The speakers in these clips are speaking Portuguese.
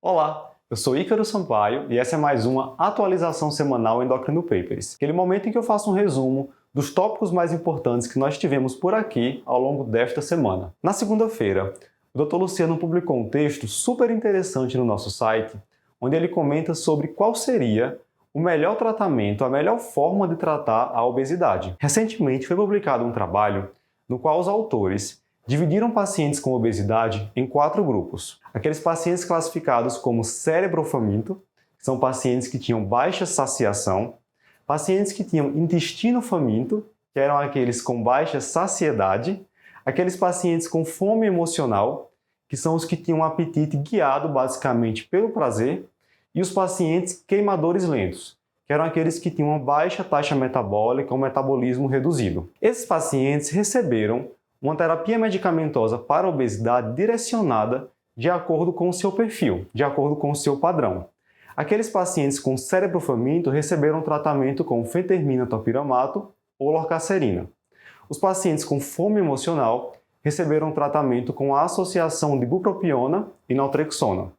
Olá, eu sou Ícaro Sampaio e essa é mais uma atualização semanal Endocrino Papers, aquele momento em que eu faço um resumo dos tópicos mais importantes que nós tivemos por aqui ao longo desta semana. Na segunda-feira, o Dr. Luciano publicou um texto super interessante no nosso site, onde ele comenta sobre qual seria o melhor tratamento, a melhor forma de tratar a obesidade. Recentemente foi publicado um trabalho no qual os autores dividiram pacientes com obesidade em 4 grupos. Aqueles pacientes classificados como cérebro faminto, que são pacientes que tinham baixa saciação, pacientes que tinham intestino faminto, que eram aqueles com baixa saciedade, aqueles pacientes com fome emocional, que são os que tinham um apetite guiado basicamente pelo prazer, e os pacientes queimadores lentos, que eram aqueles que tinham uma baixa taxa metabólica, um metabolismo reduzido. Esses pacientes receberam uma terapia medicamentosa para a obesidade direcionada de acordo com o seu perfil, de acordo com o seu padrão. Aqueles pacientes com cérebro faminto receberam tratamento com fentermina topiramato ou lorcacerina. Os pacientes com fome emocional receberam tratamento com a associação de bupropiona e naltrexona.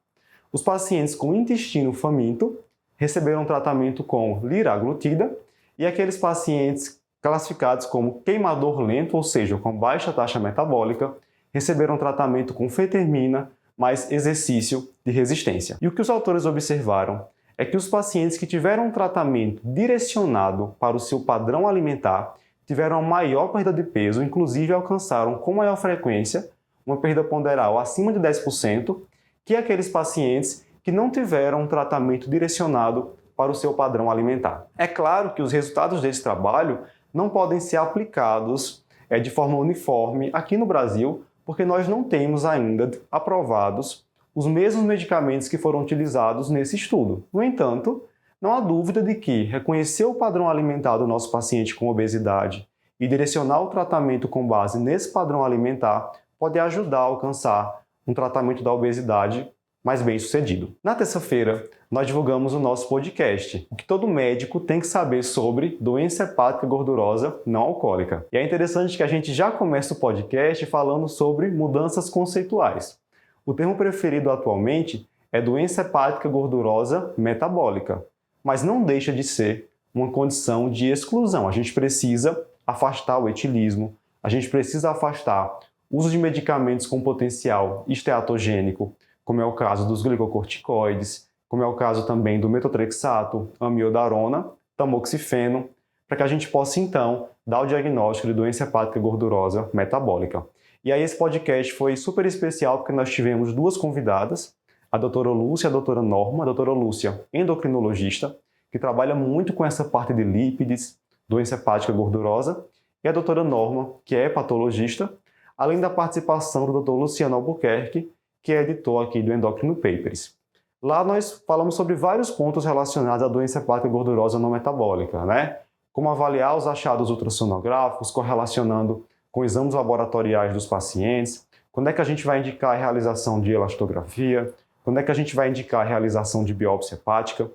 Os pacientes com intestino faminto receberam tratamento com liraglutida e aqueles pacientes classificados como queimador lento, ou seja, com baixa taxa metabólica, receberam tratamento com fentermina mais exercício de resistência. E o que os autores observaram é que os pacientes que tiveram um tratamento direcionado para o seu padrão alimentar tiveram a maior perda de peso, inclusive alcançaram com maior frequência uma perda ponderal acima de 10%, que aqueles pacientes que não tiveram um tratamento direcionado para o seu padrão alimentar. É claro que os resultados desse trabalho não podem ser aplicados de forma uniforme aqui no Brasil, porque nós não temos ainda aprovados os mesmos medicamentos que foram utilizados nesse estudo. No entanto, não há dúvida de que reconhecer o padrão alimentar do nosso paciente com obesidade e direcionar o tratamento com base nesse padrão alimentar pode ajudar a alcançar um tratamento da obesidade mais bem sucedido. Na terça-feira, nós divulgamos o nosso podcast, o que todo médico tem que saber sobre doença hepática gordurosa não alcoólica. E é interessante que a gente já começa o podcast falando sobre mudanças conceituais. O termo preferido atualmente é doença hepática gordurosa metabólica, mas não deixa de ser uma condição de exclusão. A gente precisa afastar o etilismo, a gente precisa afastar o uso de medicamentos com potencial esteatogênico, como é o caso dos glicocorticoides, como é o caso também do metotrexato, amiodarona, tamoxifeno, para que a gente possa, então, dar o diagnóstico de doença hepática gordurosa metabólica. E aí esse podcast foi super especial porque nós tivemos 2 convidadas, a doutora Lúcia e a doutora Norma. A doutora Lúcia, endocrinologista, que trabalha muito com essa parte de lípides, doença hepática gordurosa, e a doutora Norma, que é hepatologista, além da participação do Dr. Luciano Albuquerque, que é editor aqui do Endocrino Papers. Lá nós falamos sobre vários pontos relacionados à doença hepática gordurosa não metabólica, né? Como avaliar os achados ultrassonográficos, correlacionando com exames laboratoriais dos pacientes, quando é que a gente vai indicar a realização de elastografia, quando é que a gente vai indicar a realização de biópsia hepática,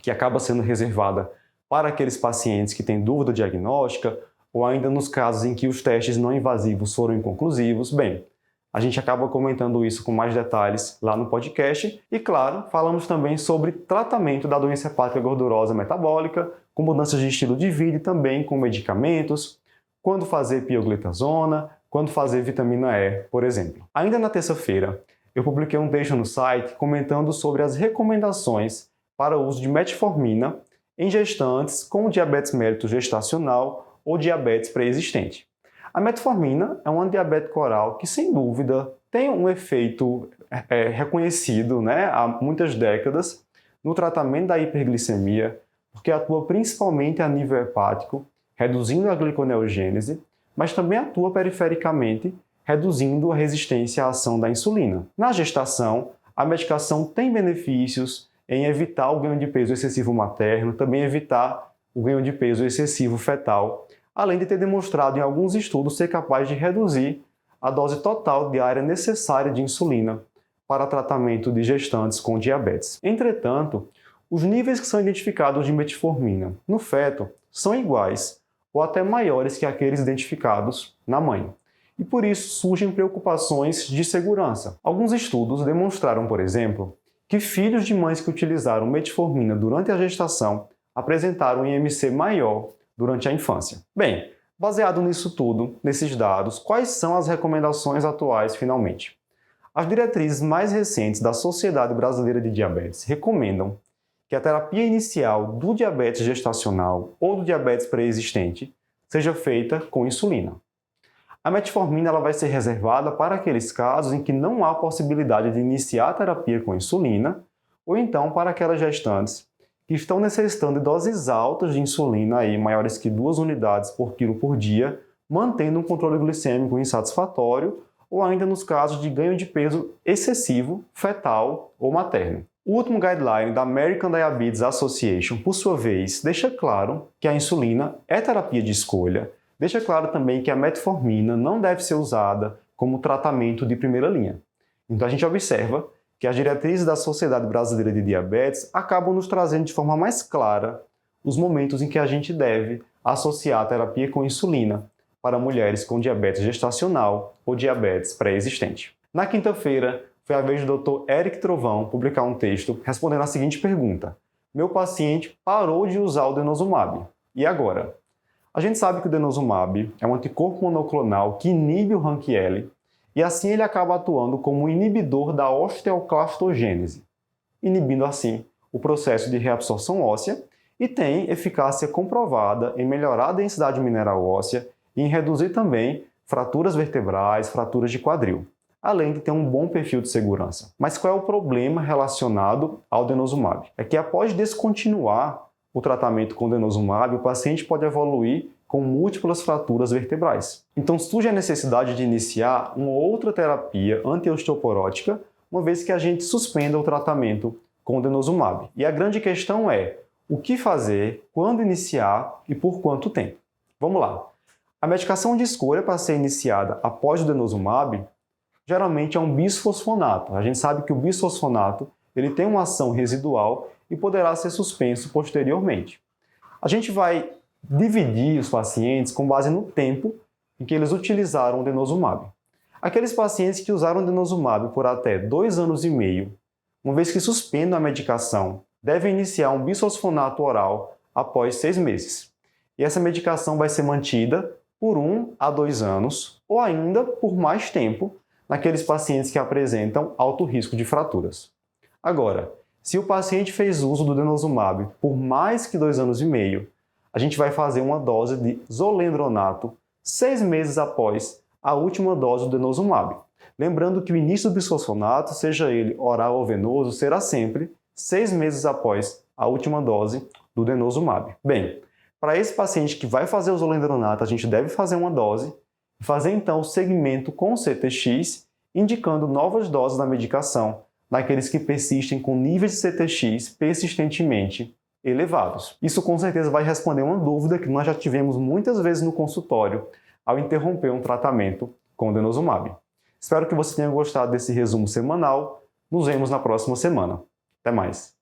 que acaba sendo reservada para aqueles pacientes que têm dúvida diagnóstica ou ainda nos casos em que os testes não invasivos foram inconclusivos. Bem, a gente acaba comentando isso com mais detalhes lá no podcast. E, claro, falamos também sobre tratamento da doença hepática gordurosa metabólica, com mudanças de estilo de vida e também com medicamentos, quando fazer pioglitazona, quando fazer vitamina E, por exemplo. Ainda na terça-feira, eu publiquei um texto no site comentando sobre as recomendações para o uso de metformina em gestantes com diabetes mellitus gestacional ou diabetes pré-existente. A metformina é um antidiabético oral que, sem dúvida, tem um efeito reconhecido, né, há muitas décadas no tratamento da hiperglicemia, porque atua principalmente a nível hepático, reduzindo a gliconeogênese, mas também atua perifericamente, reduzindo a resistência à ação da insulina. Na gestação, a medicação tem benefícios em evitar o ganho de peso excessivo materno, também evitar o ganho de peso excessivo fetal, além de ter demonstrado em alguns estudos ser capaz de reduzir a dose total diária necessária de insulina para tratamento de gestantes com diabetes. Entretanto, os níveis que são identificados de metformina no feto são iguais ou até maiores que aqueles identificados na mãe. E por isso surgem preocupações de segurança. Alguns estudos demonstraram, por exemplo, que filhos de mães que utilizaram metformina durante a gestação apresentaram um IMC maior durante a infância. Bem, baseado nisso tudo, nesses dados, quais são as recomendações atuais finalmente? As diretrizes mais recentes da Sociedade Brasileira de Diabetes recomendam que a terapia inicial do diabetes gestacional ou do diabetes pré-existente seja feita com insulina. A metformina ela vai ser reservada para aqueles casos em que não há possibilidade de iniciar a terapia com insulina, ou então para aquelas gestantes que estão necessitando de doses altas de insulina, aí, maiores que 2 unidades por quilo por dia, mantendo um controle glicêmico insatisfatório, ou ainda nos casos de ganho de peso excessivo, fetal ou materno. O último guideline da American Diabetes Association, por sua vez, deixa claro que a insulina é terapia de escolha, deixa claro também que a metformina não deve ser usada como tratamento de primeira linha. Então a gente observa que as diretrizes da Sociedade Brasileira de Diabetes acabam nos trazendo de forma mais clara os momentos em que a gente deve associar a terapia com insulina para mulheres com diabetes gestacional ou diabetes pré-existente. Na quinta-feira, foi a vez do Dr. Eric Trovão publicar um texto respondendo a seguinte pergunta: meu paciente parou de usar o denosumab. E agora? A gente sabe que o denosumab é um anticorpo monoclonal que inibe o RANKL e assim ele acaba atuando como um inibidor da osteoclastogênese, inibindo assim o processo de reabsorção óssea e tem eficácia comprovada em melhorar a densidade mineral óssea e em reduzir também fraturas vertebrais, fraturas de quadril, além de ter um bom perfil de segurança. Mas qual é o problema relacionado ao denosumab? É que após descontinuar o tratamento com denosumab, o paciente pode evoluir com múltiplas fraturas vertebrais. Então surge a necessidade de iniciar uma outra terapia antiosteoporótica, uma vez que a gente suspenda o tratamento com denosumab. E a grande questão é o que fazer, quando iniciar e por quanto tempo. Vamos lá. A medicação de escolha para ser iniciada após o denosumab geralmente é um bisfosfonato. A gente sabe que o bisfosfonato ele tem uma ação residual e poderá ser suspenso posteriormente. A gente vai dividir os pacientes com base no tempo em que eles utilizaram o denosumab. Aqueles pacientes que usaram o denosumab por até 2 anos e meio, uma vez que suspendam a medicação, devem iniciar um bisfosfonato oral após 6 meses. E essa medicação vai ser mantida por 1 a 2 anos ou ainda por mais tempo naqueles pacientes que apresentam alto risco de fraturas. Agora, se o paciente fez uso do denosumab por mais que 2 anos e meio, a gente vai fazer uma dose de zolendronato 6 meses após a última dose do denosumab. Lembrando que o início do bisfosfonato, seja ele oral ou venoso, será sempre 6 meses após a última dose do denosumab. Bem, para esse paciente que vai fazer o zolendronato, a gente deve fazer uma dose e fazer então o segmento com CTX, indicando novas doses da medicação naqueles que persistem com níveis de CTX persistentemente elevados. Isso com certeza vai responder uma dúvida que nós já tivemos muitas vezes no consultório ao interromper um tratamento com denosumab. Espero que você tenha gostado desse resumo semanal. Nos vemos na próxima semana. Até mais!